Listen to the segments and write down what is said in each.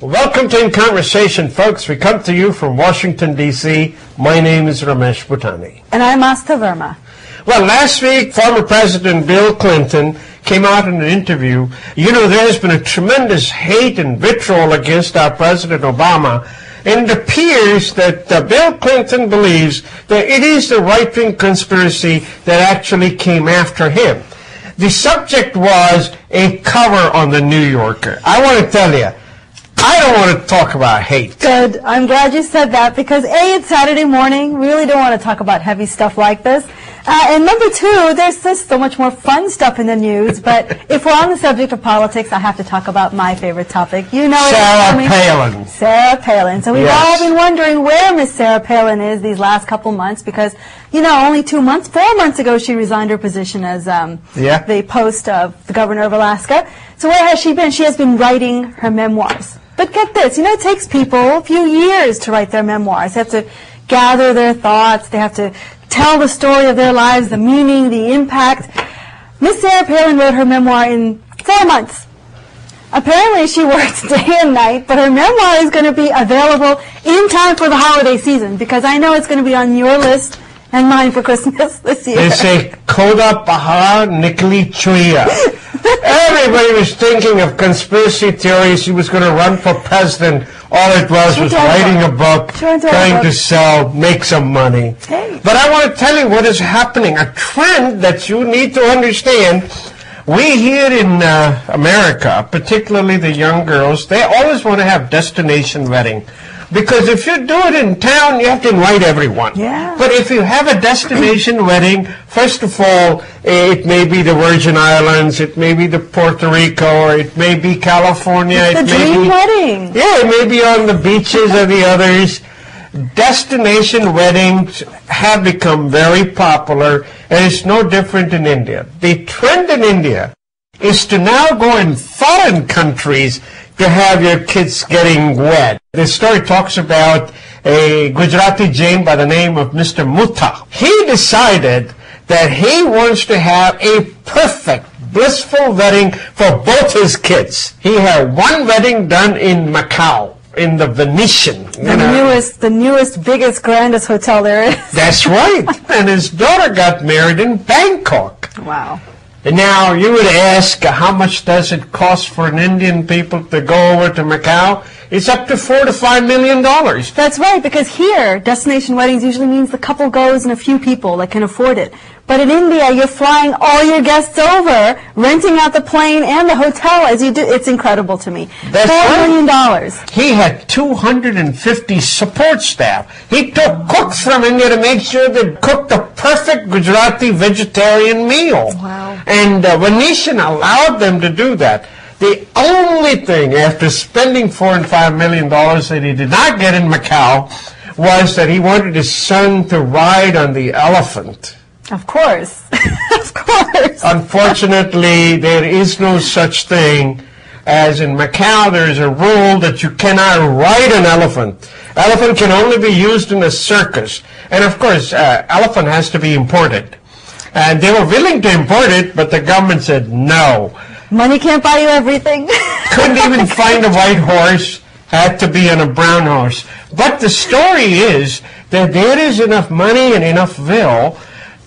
Welcome to InConversation, folks. We come to you from Washington, D.C. My name is Ramesh Bhutani. And I'm Asta Verma. Well, last week, former President Bill Clinton came out in an interview. You know, there's been a tremendous hate and vitriol against our President Obama. And it appears that Bill Clinton believes that it is the right-wing conspiracy that actually came after him. The subject was a cover on the New Yorker. I want to tell you, I don't want to talk about hate. Good. I'm glad you said that because A, it's Saturday morning. We really don't want to talk about heavy stuff like this. And number two, there's just so much more fun stuff in the news. But if we're on the subject of politics, I have to talk about my favorite topic. You know, Sarah Palin. Sarah Palin. So we've all been wondering where Miss Sarah Palin is these last couple months because, you know, only 4 months ago, she resigned her position as the post of the governor of Alaska. So where has she been? She has been writing her memoirs. But get this, you know, it takes people a few years to write their memoirs. They have to gather their thoughts. They have to tell the story of their lives, the meaning, the impact. Miss Sarah Palin wrote her memoir in 4 months. Apparently she works day and night, but her memoir is going to be available in time for the holiday season because I know it's going to be on your list and mine for Christmas this year. They say, Koda Paha Nikli Chuya. Everybody was thinking of conspiracy theories. He was going to run for president. All it was writing a book, trying to sell, make some money. Hey. But I want to tell you what is happening, a trend that you need to understand. We here in America, particularly the young girls, they always want to have destination wedding. Because if you do it in town, you have to invite everyone. Yeah. But if you have a destination wedding, first of all, it may be the Virgin Islands, it may be the Puerto Rico, or it may be California. It's the dream wedding. Yeah, it may be on the beaches or the others. Destination weddings have become very popular, and it's no different in India. The trend in India is to now go in foreign countries to have your kids getting wed. This story talks about a Gujarati Jain by the name of Mr. Mutta. He decided that he wants to have a perfect, blissful wedding for both his kids. He had one wedding done in Macau, in the Venetian. The newest, biggest, grandest hotel there is. That's right. And his daughter got married in Bangkok. Wow. And now you would ask, how much does it cost for an Indian people to go over to Macau? It's up to $4 to $5 million. That's right, because here, destination weddings usually means the couple goes and a few people that can afford it. But in India, you're flying all your guests over, renting out the plane and the hotel as you do. It's incredible to me. That's $4 million. He had 250 support staff. He took cooks from India to make sure they cooked the perfect Gujarati vegetarian meal. Wow. And Venetian allowed them to do that. The only thing, after spending $4 and $5 million that he did not get in Macau, was that he wanted his son to ride on the elephant. Of course. Of course. Unfortunately, there is no such thing as in Macau. There is a rule that you cannot ride an elephant. Elephant can only be used in a circus. And of course, elephant has to be imported. And they were willing to import it, but the government said no. Money can't buy you everything. Couldn't even find a white horse. Had to be on a brown horse. But the story is that there is enough money and enough will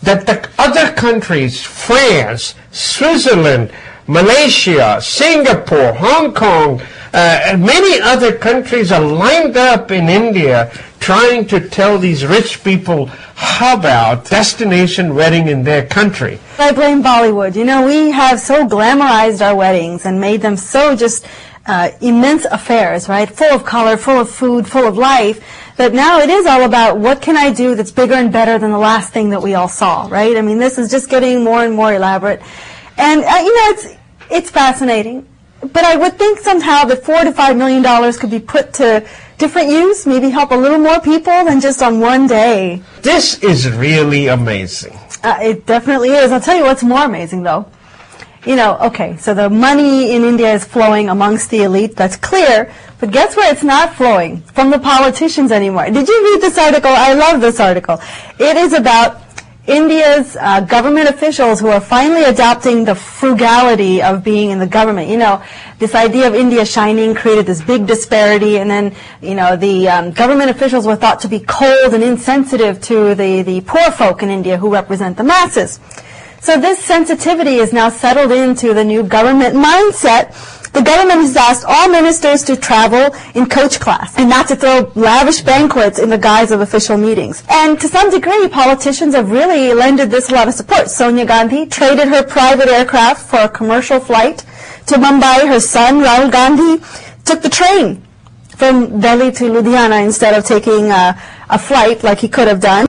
that the other countries, France, Switzerland, Malaysia, Singapore, Hong Kong, and many other countries are lined up in India trying to tell these rich people about destination wedding in their country. I blame Bollywood. You know, we have so glamorized our weddings and made them so just immense affairs, right? Full of color, full of food, full of life, that now it is all about what can I do that's bigger and better than the last thing that we all saw, right? I mean, this is just getting more and more elaborate. And, you know, it's fascinating. But I would think somehow that $4 to $5 million could be put to different use, maybe help a little more people than just on one day. This is really amazing. It definitely is. I'll tell you what's more amazing, though. You know, okay, so the money in India is flowing amongst the elite. That's clear. But guess where it's not flowing? From the politicians anymore. Did you read this article? I love this article. It is about India's government officials who are finally adopting the frugality of being in the government. You know, this idea of India shining created this big disparity, and then, you know, the government officials were thought to be cold and insensitive to the poor folk in India who represent the masses. So this sensitivity is now settled into the new government mindset. The government has asked all ministers to travel in coach class and not to throw lavish banquets in the guise of official meetings. And to some degree, politicians have really lended this a lot of support. Sonia Gandhi traded her private aircraft for a commercial flight to Mumbai. Her son, Rahul Gandhi, took the train from Delhi to Ludhiana instead of taking a flight like he could have done.